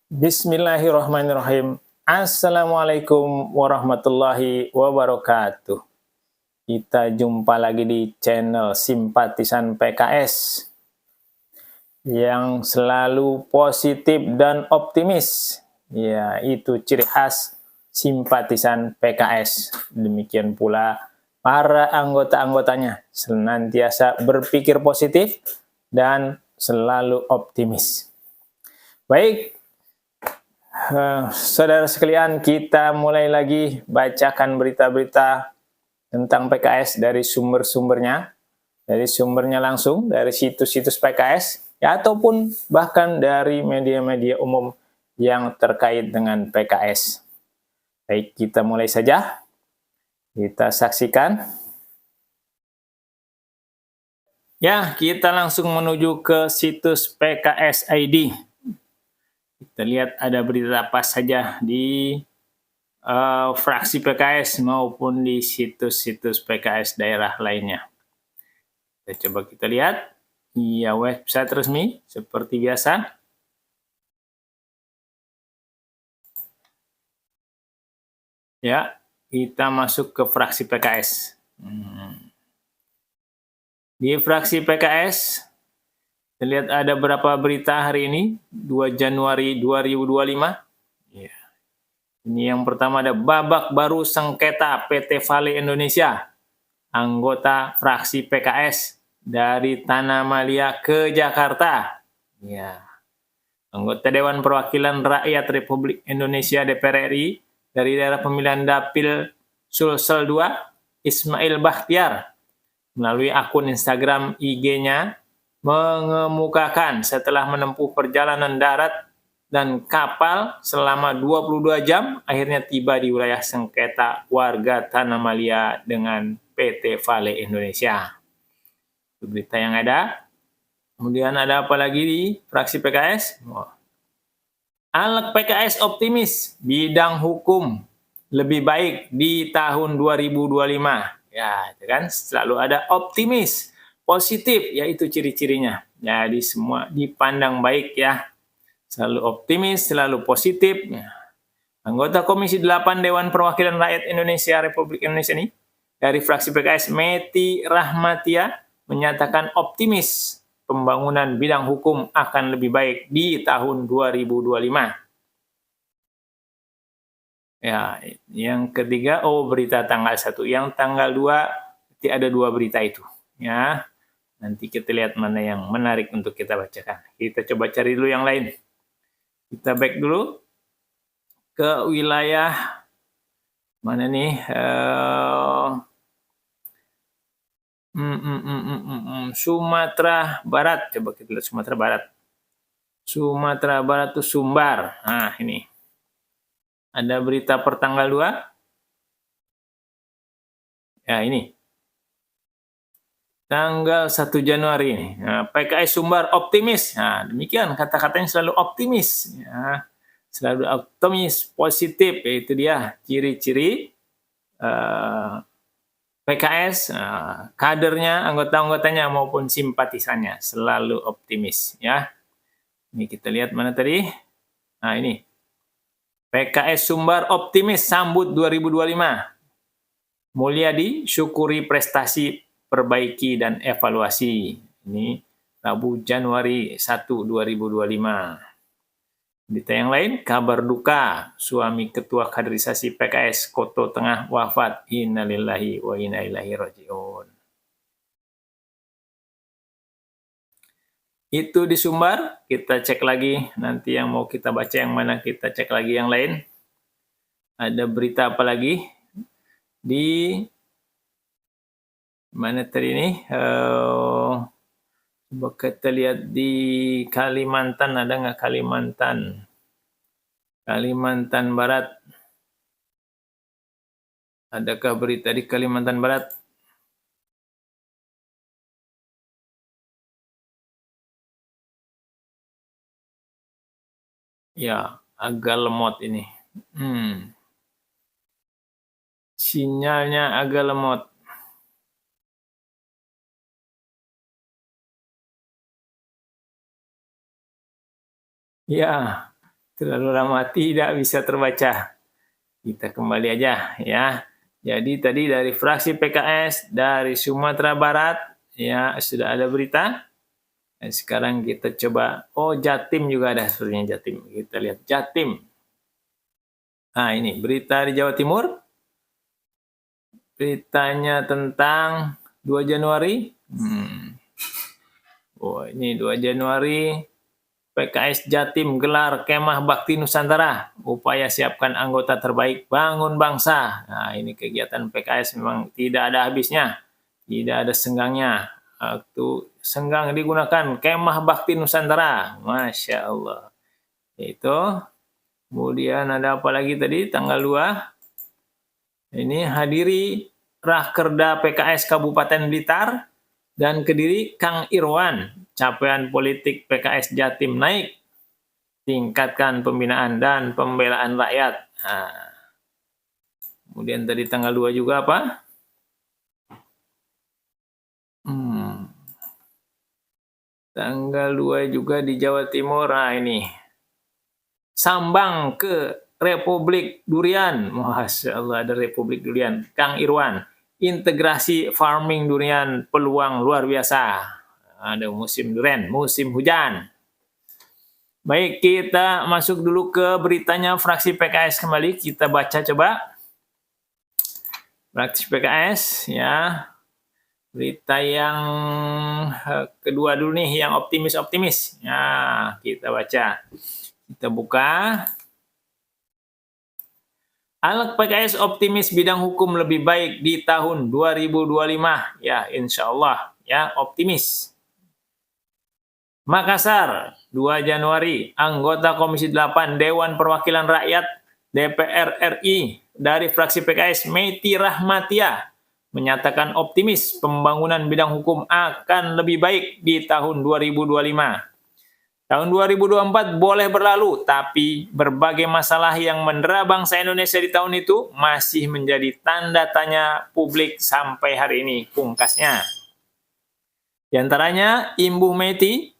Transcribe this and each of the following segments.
Bismillahirrahmanirrahim. Assalamualaikum warahmatullahi wabarakatuh. Kita jumpa lagi di channel Simpatisan PKS yang selalu positif dan optimis. Ya, itu ciri khas simpatisan PKS. Demikian pula para anggota-anggotanya senantiasa berpikir positif dan selalu optimis. Baik, saudara sekalian, kita mulai lagi bacakan berita-berita tentang PKS dari sumber-sumbernya, langsung dari situs-situs PKS, ya, ataupun bahkan dari media-media umum yang terkait dengan PKS. Baik, kita mulai saja. Kita saksikan. Ya, kita langsung menuju ke situs PKS ID. Kita lihat ada berita apa saja di fraksi PKS maupun di situs-situs PKS daerah lainnya. Coba kita lihat. Ya, website resmi seperti biasa. Ya, kita masuk ke fraksi PKS. Di fraksi PKS, kita lihat ada berapa berita hari ini, 2 Januari 2025. Ya. Ini yang pertama, ada babak baru sengketa PT Vale Indonesia. Anggota fraksi PKS dari Tanah Malia ke Jakarta. Ya. Anggota Dewan Perwakilan Rakyat Republik Indonesia DPR RI dari daerah pemilihan Dapil Sulsel 2, Ismail Bakhtiar, melalui akun Instagram IG-nya mengemukakan setelah menempuh perjalanan darat dan kapal selama 22 jam, akhirnya tiba di wilayah sengketa warga Tanah Malia dengan PT Vale Indonesia. Itu berita yang ada. Kemudian ada apa lagi di fraksi PKS? Anak PKS optimis bidang hukum lebih baik di tahun 2025. Ya, itu kan selalu ada optimis, positif, yaitu ciri-cirinya. Jadi semua dipandang baik ya. Selalu optimis, selalu positif. Ya. Anggota Komisi 8 Dewan Perwakilan Rakyat Indonesia Republik Indonesia ini dari fraksi PKS, Meti Rahmatia, menyatakan optimis pembangunan bidang hukum akan lebih baik di tahun 2025. Ya, yang ketiga, berita tanggal 1. Yang tanggal 2, nanti ada 2 berita itu. Ya, nanti kita lihat mana yang menarik untuk kita bacakan. Kita coba cari dulu yang lain. Kita back dulu ke wilayah mana nih? Sumatera Barat. Coba kita lihat Sumatera Barat. Sumatera Barat itu Sumbar. Nah, ini. Ada berita per tanggal 2. Ya, ini. Tanggal 1 Januari ini. Nah, PKS Sumbar optimis. Nah, demikian kata-katanya, selalu optimis. Ya, selalu optimis, positif. Itu dia ciri-ciri PKS, kadernya, anggota-anggotanya maupun simpatisannya selalu optimis. Ya, ini kita lihat mana tadi. Nah, ini. PKS Sumbar optimis sambut 2025. Mulyadi syukuri prestasi, perbaiki dan evaluasi. Ini Rabu Januari 1, 2025. Berita yang lain, kabar duka suami Ketua Kaderisasi PKS Koto Tengah wafat. Innalillahi wa inna ilaihi raji'un. Itu di Sumbar. Kita cek lagi nanti yang mau kita baca yang mana, kita cek lagi yang lain. Ada berita apa lagi di mana tadi ini? Coba kita lihat di Kalimantan, ada nggak Kalimantan? Kalimantan Barat. Adakah berita di Kalimantan Barat? Ya, agak lemot ini. Sinyalnya agak lemot. Ya, Terlalu lama tidak bisa terbaca. Kita kembali aja ya. Jadi tadi dari fraksi PKS dari Sumatera Barat ya sudah ada berita. Dan sekarang kita coba, oh Jatim juga ada sepertinya Jatim. Kita lihat Jatim. Nah ini berita di Jawa Timur. Beritanya tentang 2 Januari. Oh ini 2 Januari. PKS Jatim gelar Kemah Bakti Nusantara, upaya siapkan anggota terbaik bangun bangsa. Nah, ini kegiatan PKS memang tidak ada habisnya, tidak ada senggangnya. Waktu senggang digunakan Kemah Bakti Nusantara, Masya Allah. Itu, kemudian ada apa lagi tadi, tanggal 2. Ini hadiri Rakerda PKS Kabupaten Blitar dan Kediri Kang Irwan. Capaian politik PKS Jatim naik, tingkatkan pembinaan dan pembelaan rakyat. Nah, kemudian tadi tanggal 2 juga apa? Tanggal 2 juga di Jawa Timur. Nah ini, Sambang ke Republik Durian. Masya Allah ada Republik Durian. Kang Irwan, integrasi farming durian peluang luar biasa. Ada musim durian, musim hujan. Baik, kita masuk dulu ke beritanya fraksi PKS kembali. Kita baca coba. Fraksi PKS ya. Berita yang kedua dulu nih, yang optimis-optimis. Ya, kita baca. Kita buka. Anak PKS optimis bidang hukum lebih baik di tahun 2025. Ya, insya Allah. Ya, optimis. Makassar, 2 Januari, anggota Komisi 8 Dewan Perwakilan Rakyat DPR RI dari fraksi PKS Meti Rahmatia menyatakan optimis pembangunan bidang hukum akan lebih baik di tahun 2025. Tahun 2024 boleh berlalu, tapi berbagai masalah yang mendera bangsa Indonesia di tahun itu masih menjadi tanda tanya publik sampai hari ini, pungkasnya. Di antaranya, Imbuh Meti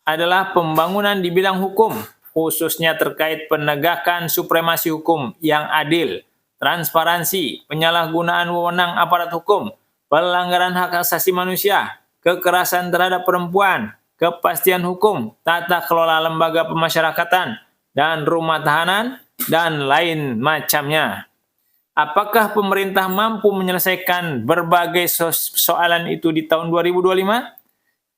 adalah pembangunan di bidang hukum, khususnya terkait penegakan supremasi hukum yang adil, transparansi, penyalahgunaan wewenang aparat hukum, pelanggaran hak asasi manusia, kekerasan terhadap perempuan, kepastian hukum, tata kelola lembaga pemasyarakatan, dan rumah tahanan, dan lain macamnya. Apakah pemerintah mampu menyelesaikan berbagai soalan itu di tahun 2025?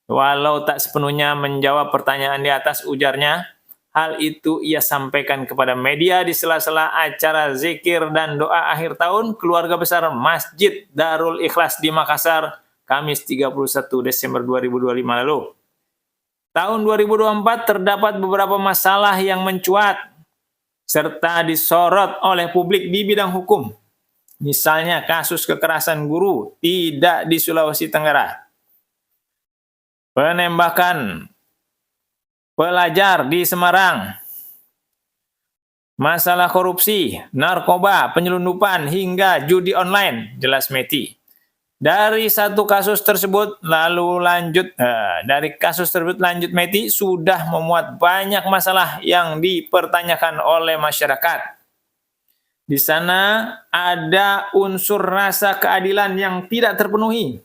Walau tak sepenuhnya menjawab pertanyaan di atas, ujarnya, hal itu ia sampaikan kepada media di sela-sela acara zikir dan doa akhir tahun keluarga besar Masjid Darul Ikhlas di Makassar, Kamis 31 Desember 2025 lalu. Tahun 2024 terdapat beberapa masalah yang mencuat serta disorot oleh publik di bidang hukum. Misalnya kasus kekerasan guru tidak di Sulawesi Tenggara, penembakan pelajar di Semarang, masalah korupsi, narkoba, penyelundupan, hingga judi online, jelas Meti. Dari kasus tersebut lanjut Meti sudah memuat banyak masalah yang dipertanyakan oleh masyarakat. Di sana ada unsur rasa keadilan yang tidak terpenuhi,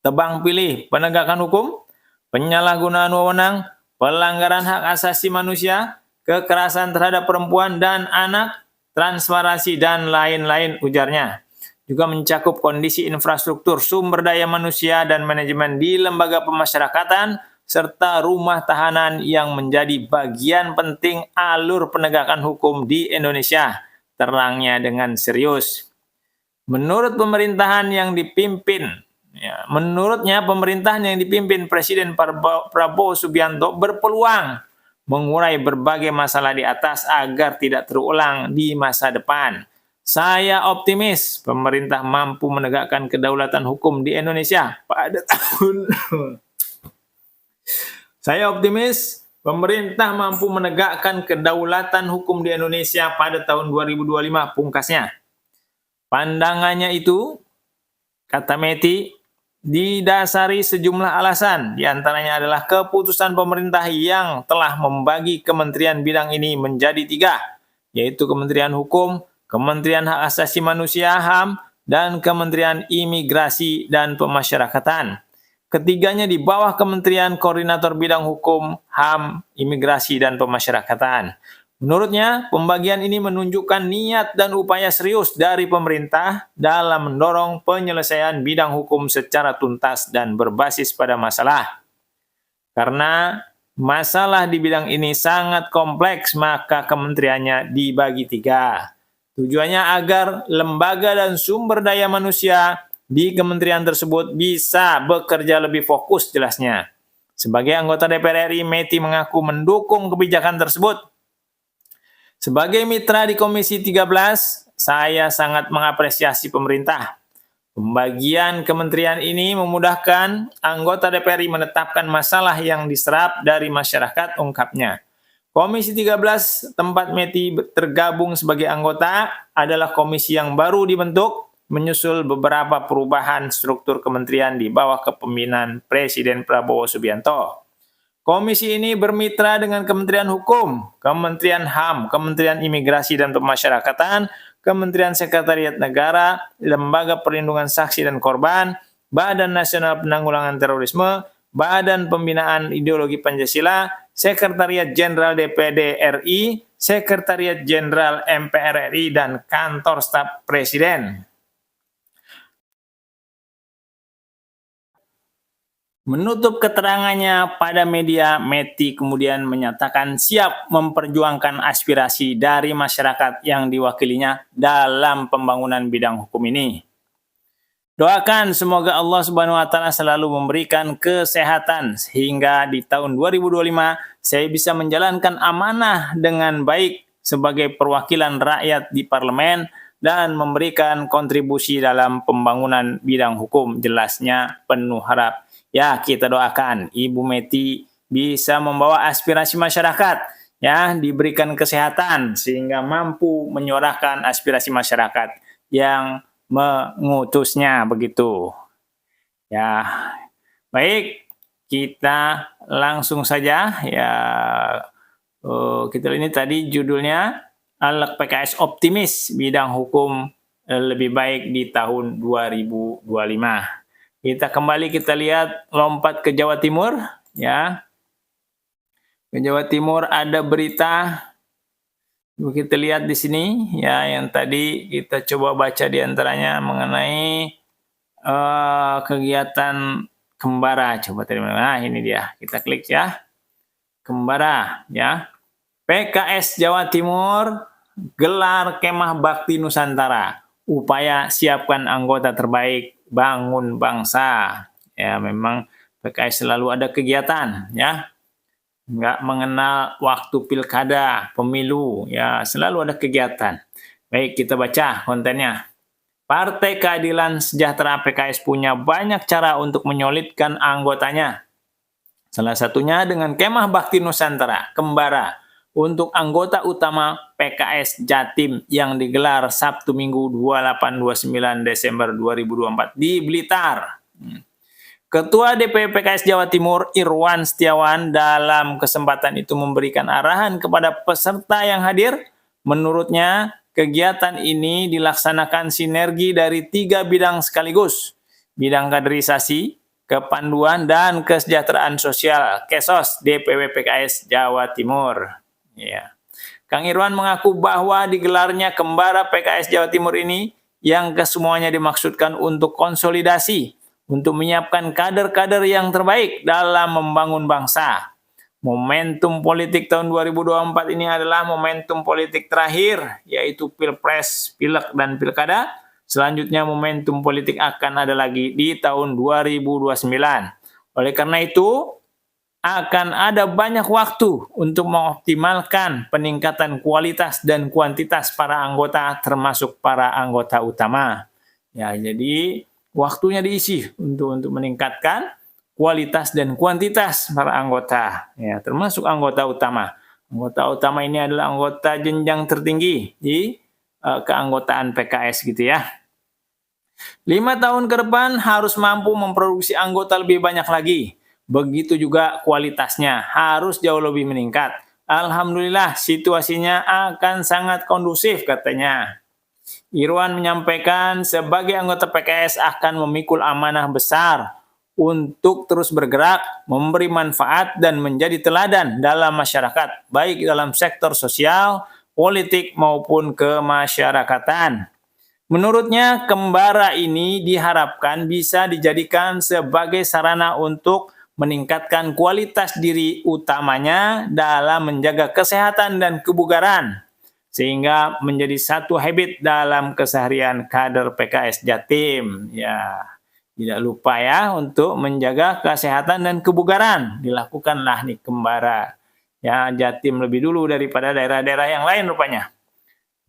tebang pilih penegakan hukum, penyalahgunaan wewenang, pelanggaran hak asasi manusia, kekerasan terhadap perempuan dan anak, transparansi, dan lain-lain, ujarnya. Juga mencakup kondisi infrastruktur, sumber daya manusia, dan manajemen di lembaga pemasyarakatan, serta rumah tahanan yang menjadi bagian penting alur penegakan hukum di Indonesia, terangnya dengan serius. Menurutnya pemerintahan yang dipimpin Presiden Prabowo Subianto berpeluang mengurai berbagai masalah di atas agar tidak terulang di masa depan. Saya optimis pemerintah mampu menegakkan kedaulatan hukum di Indonesia pada tahun Saya optimis pemerintah mampu menegakkan kedaulatan hukum di Indonesia pada tahun 2025, pungkasnya. Pandangannya itu, kata Meti, didasari sejumlah alasan. Di antaranya adalah keputusan pemerintah yang telah membagi kementerian bidang ini menjadi 3, yaitu Kementerian Hukum, Kementerian Hak Asasi Manusia (HAM), dan Kementerian Imigrasi dan Pemasyarakatan. Ketiganya di bawah Kementerian Koordinator Bidang Hukum, HAM, Imigrasi, dan Pemasyarakatan. Menurutnya, pembagian ini menunjukkan niat dan upaya serius dari pemerintah dalam mendorong penyelesaian bidang hukum secara tuntas dan berbasis pada masalah. Karena masalah di bidang ini sangat kompleks, maka kementeriannya dibagi 3. Tujuannya agar lembaga dan sumber daya manusia di kementerian tersebut bisa bekerja lebih fokus, jelasnya. Sebagai anggota DPR RI, Meti mengaku mendukung kebijakan tersebut. Sebagai mitra di Komisi 13, saya sangat mengapresiasi pemerintah. Pembagian kementerian ini memudahkan anggota DPR RI menetapkan masalah yang diserap dari masyarakat, ungkapnya. Komisi 13 tempat Meti tergabung sebagai anggota adalah komisi yang baru dibentuk menyusul beberapa perubahan struktur kementerian di bawah kepemimpinan Presiden Prabowo Subianto. Komisi ini bermitra dengan Kementerian Hukum, Kementerian HAM, Kementerian Imigrasi dan Pemasyarakatan, Kementerian Sekretariat Negara, Lembaga Perlindungan Saksi dan Korban, Badan Nasional Penanggulangan Terorisme, Badan Pembinaan Ideologi Pancasila, Sekretariat Jenderal DPD RI, Sekretariat Jenderal MPR RI, dan Kantor Staf Presiden. Menutup keterangannya pada media, Meti kemudian menyatakan siap memperjuangkan aspirasi dari masyarakat yang diwakilinya dalam pembangunan bidang hukum ini. Doakan semoga Allah Subhanahu wa Ta'ala selalu memberikan kesehatan sehingga di tahun 2025 saya bisa menjalankan amanah dengan baik sebagai perwakilan rakyat di parlemen dan memberikan kontribusi dalam pembangunan bidang hukum, jelasnya penuh harap. Ya, kita doakan Ibu Meti bisa membawa aspirasi masyarakat, ya, diberikan kesehatan sehingga mampu menyuarakan aspirasi masyarakat yang mengutusnya, begitu. Ya, baik, kita langsung saja ya. Kita ini tadi judulnya Aleg PKS optimis bidang hukum lebih baik di tahun 2025. Kita kembali kita lihat lompat ke Jawa Timur, ya. Ke Jawa Timur ada berita. Kita lihat di sini, ya, yang tadi kita coba baca di antaranya mengenai kegiatan Kembara. Coba tadi mana? Nah, ini dia. Kita klik ya. Kembara, ya. PKS Jawa Timur gelar Kemah Bakti Nusantara. Upaya siapkan anggota terbaik bangun bangsa. Ya, memang PKS selalu ada kegiatan, ya. Nggak mengenal waktu pilkada, pemilu, ya, selalu ada kegiatan. Baik, kita baca kontennya. Partai Keadilan Sejahtera PKS punya banyak cara untuk menyolidkan anggotanya. Salah satunya dengan Kemah Bakti Nusantara, Kembara, untuk anggota utama PKS Jatim yang digelar Sabtu Minggu 28-29 Desember 2024 di Blitar. Ketua DPP PKS Jawa Timur Irwan Setiawan dalam kesempatan itu memberikan arahan kepada peserta yang hadir. Menurutnya, kegiatan ini dilaksanakan sinergi dari 3 bidang sekaligus. Bidang kaderisasi, kepanduan, dan kesejahteraan sosial Kesos DPW PKS Jawa Timur. Ya. Kang Irwan mengaku bahwa digelarnya Kembara PKS Jawa Timur ini yang kesemuanya dimaksudkan untuk konsolidasi, untuk menyiapkan kader-kader yang terbaik dalam membangun bangsa. Momentum politik tahun 2024 ini adalah momentum politik terakhir, yaitu Pilpres, Pileg, dan Pilkada. Selanjutnya momentum politik akan ada lagi di tahun 2029. Oleh karena itu, akan ada banyak waktu untuk mengoptimalkan peningkatan kualitas dan kuantitas para anggota, termasuk para anggota utama. Ya, jadi waktunya diisi untuk meningkatkan kualitas dan kuantitas para anggota, ya, termasuk anggota utama. Anggota utama ini adalah anggota jenjang tertinggi di keanggotaan PKS, gitu ya. 5 tahun ke depan harus mampu memproduksi anggota lebih banyak lagi. Begitu juga kualitasnya harus jauh lebih meningkat. Alhamdulillah situasinya akan sangat kondusif katanya. Irwan menyampaikan sebagai anggota PKS akan memikul amanah besar untuk terus bergerak, memberi manfaat dan menjadi teladan dalam masyarakat, baik dalam sektor sosial, politik maupun kemasyarakatan. Menurutnya, kembara ini diharapkan bisa dijadikan sebagai sarana untuk meningkatkan kualitas diri utamanya dalam menjaga kesehatan dan kebugaran, sehingga menjadi satu habit dalam keseharian kader PKS Jatim. Ya, tidak lupa ya untuk menjaga kesehatan dan kebugaran. Dilakukanlah nih kembara. Ya, Jatim lebih dulu daripada daerah-daerah yang lain rupanya.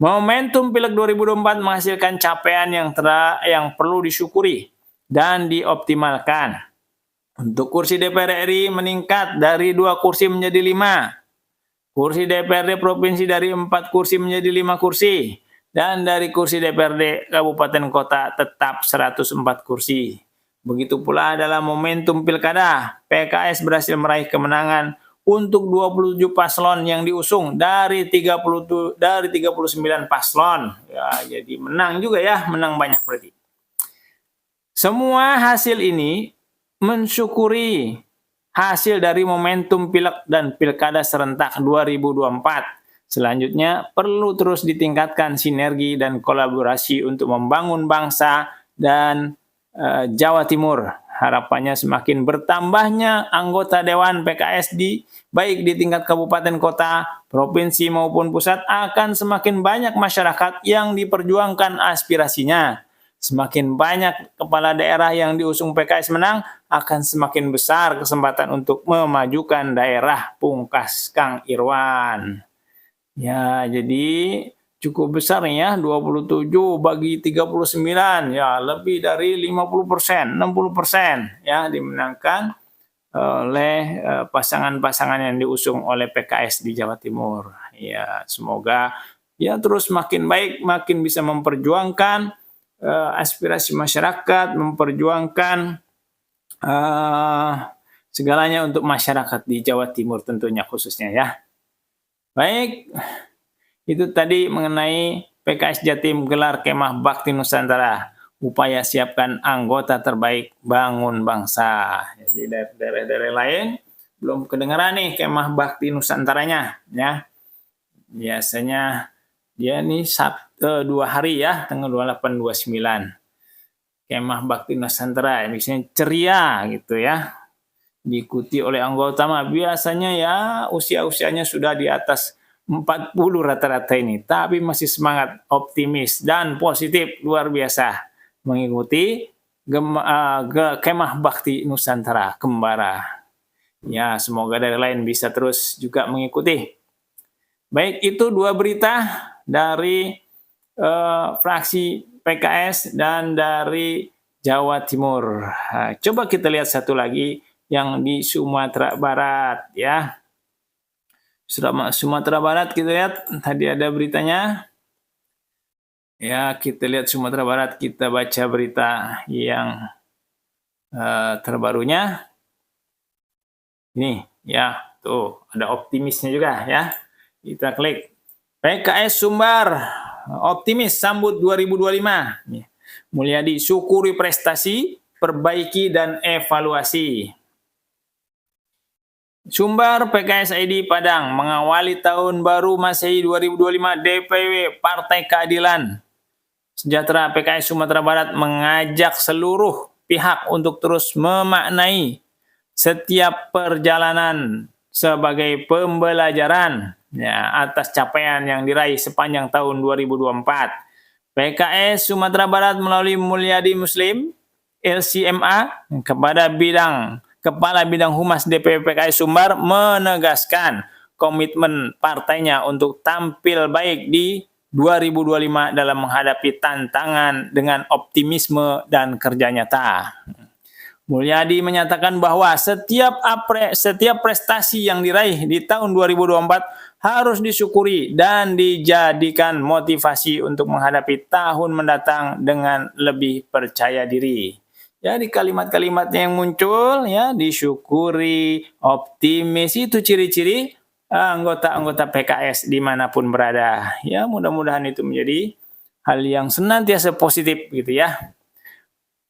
Momentum Pileg 2024 menghasilkan capaian yang perlu disyukuri dan dioptimalkan. Untuk kursi DPR RI meningkat dari 2 kursi menjadi 5. Kursi DPRD Provinsi dari 4 kursi menjadi 5 kursi. Dan dari kursi DPRD Kabupaten Kota tetap 104 kursi. Begitu pula dalam momentum Pilkada, PKS berhasil meraih kemenangan untuk 27 paslon yang diusung dari 39 paslon. Ya, jadi menang juga ya, menang banyak berarti. Semua hasil ini mensyukuri hasil dari momentum Pileg dan Pilkada serentak 2024. Selanjutnya perlu terus ditingkatkan sinergi dan kolaborasi untuk membangun bangsa dan Jawa Timur. Harapannya semakin bertambahnya anggota Dewan PKS baik di tingkat kabupaten kota, provinsi maupun pusat akan semakin banyak masyarakat yang diperjuangkan aspirasinya. Semakin banyak kepala daerah yang diusung PKS menang, akan semakin besar kesempatan untuk memajukan daerah, pungkas Kang Irwan. Ya, jadi cukup besar ya, 27 bagi 39, ya lebih dari 50%, 60% ya dimenangkan oleh pasangan-pasangan yang diusung oleh PKS di Jawa Timur. Ya, semoga ya terus makin baik, makin bisa memperjuangkan aspirasi masyarakat, memperjuangkan segalanya untuk masyarakat di Jawa Timur tentunya khususnya ya. Baik, itu tadi mengenai PKS Jatim gelar Kemah Bakti Nusantara. Upaya siapkan anggota terbaik bangun bangsa. Jadi daerah-daerah lain belum kedengaran nih Kemah Bakti Nusantaranya ya. Biasanya dia nih 2 hari ya, tanggal 28 29. Kemah Bakti Nusantara misalnya ceria gitu ya. Diikuti oleh anggota mah biasanya ya usia-usianya sudah di atas 40 rata-rata ini, tapi masih semangat, optimis dan positif luar biasa mengikuti Kemah Bakti Nusantara Kembara. Ya, semoga dari lain bisa terus juga mengikuti. Baik, itu 2 berita dari fraksi PKS dan dari Jawa Timur. Coba kita lihat satu lagi yang di Sumatera Barat ya. Sumatera Barat kita lihat tadi ada beritanya. Ya, kita lihat Sumatera Barat, kita baca berita yang terbarunya. Ini ya, tuh ada optimisnya juga ya. Kita klik. PKS Sumbar optimis sambut 2025. Mulyadi syukuri prestasi, perbaiki dan evaluasi. Sumbar PKS ID Padang mengawali tahun baru Masehi 2025 DPW Partai Keadilan Sejahtera PKS Sumatera Barat mengajak seluruh pihak untuk terus memaknai setiap perjalanan sebagai pembelajaran ya, atas capaian yang diraih sepanjang tahun 2024. PKS Sumatera Barat melalui Mulyadi Muslim LCMA kepada Kepala Bidang Humas DPW PKS Sumbar menegaskan komitmen partainya untuk tampil baik di 2025 dalam menghadapi tantangan dengan optimisme dan kerja nyata. Mulyadi menyatakan bahwa setiap prestasi yang diraih di tahun 2024 harus disyukuri dan dijadikan motivasi untuk menghadapi tahun mendatang dengan lebih percaya diri. Ya, di kalimat-kalimatnya yang muncul, ya, disyukuri, optimis, itu ciri-ciri anggota-anggota PKS dimanapun berada. Ya, mudah-mudahan itu menjadi hal yang senantiasa positif gitu ya.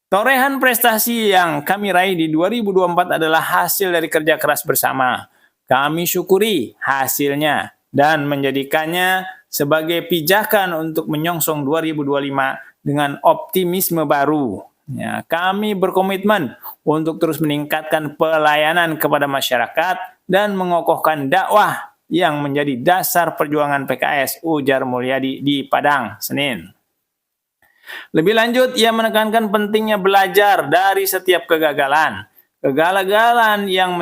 Torehan prestasi yang kami raih di 2024 adalah hasil dari kerja keras bersama. Kami syukuri hasilnya dan menjadikannya sebagai pijakan untuk menyongsong 2025 dengan optimisme baru. Ya, kami berkomitmen untuk terus meningkatkan pelayanan kepada masyarakat dan mengokohkan dakwah yang menjadi dasar perjuangan PKS, ujar Mulyadi di Padang, Senin. Lebih lanjut, ia menekankan pentingnya belajar dari setiap kegagalan. Kegagalan yang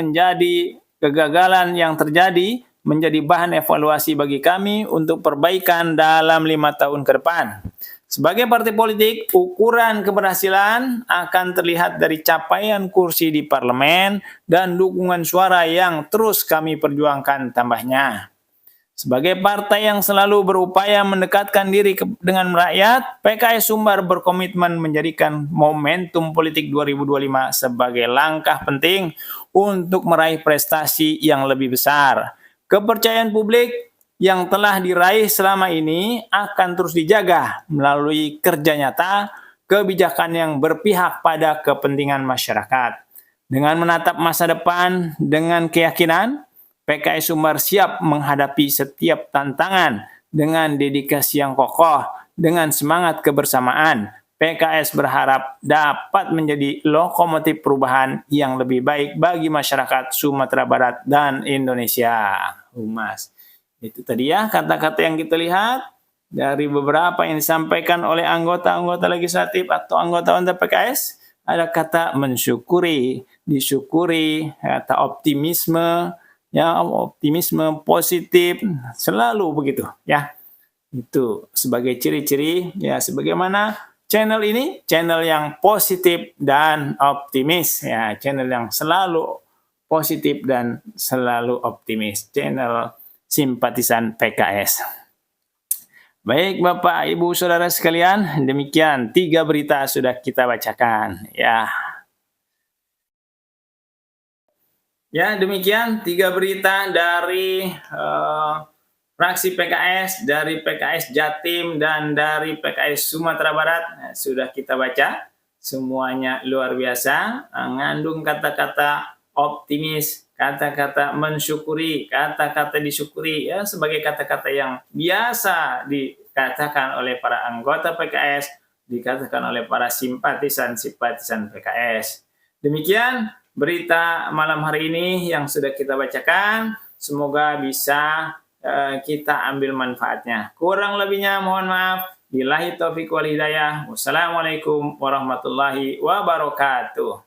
terjadi menjadi bahan evaluasi bagi kami untuk perbaikan dalam 5 tahun ke depan. Sebagai partai politik, ukuran keberhasilan akan terlihat dari capaian kursi di parlemen dan dukungan suara yang terus kami perjuangkan, tambahnya. Sebagai partai yang selalu berupaya mendekatkan diri dengan rakyat, PKS Sumbar berkomitmen menjadikan momentum politik 2025 sebagai langkah penting untuk meraih prestasi yang lebih besar. Kepercayaan publik yang telah diraih selama ini akan terus dijaga melalui kerja nyata, kebijakan yang berpihak pada kepentingan masyarakat. Dengan menatap masa depan dengan keyakinan, PKS Sumbar siap menghadapi setiap tantangan dengan dedikasi yang kokoh, dengan semangat kebersamaan. PKS berharap dapat menjadi lokomotif perubahan yang lebih baik bagi masyarakat Sumatera Barat dan Indonesia. Humas. Itu tadi ya kata-kata yang kita lihat dari beberapa yang disampaikan oleh anggota-anggota legislatif atau anggota-anggota PKS. Ada kata mensyukuri, disyukuri, kata optimisme, ya, optimisme, positif, selalu begitu ya. Itu sebagai ciri-ciri ya, sebagaimana channel ini channel yang positif dan optimis ya, channel yang selalu positif dan selalu optimis, channel simpatisan PKS. Baik Bapak, Ibu, Saudara sekalian, demikian 3 berita sudah kita bacakan ya. Ya, demikian 3 berita dari fraksi PKS, dari PKS Jatim, dan dari PKS Sumatera Barat. Nah, sudah kita baca, semuanya luar biasa, mengandung kata-kata optimis, kata-kata mensyukuri, kata-kata disyukuri, ya, sebagai kata-kata yang biasa dikatakan oleh para anggota PKS, dikatakan oleh para simpatisan-simpatisan PKS. Demikian berita malam hari ini yang sudah kita bacakan, semoga bisa kita ambil manfaatnya. Kurang lebihnya mohon maaf. Billahi taufiq wal hidayah. Wassalamualaikum warahmatullahi wabarakatuh.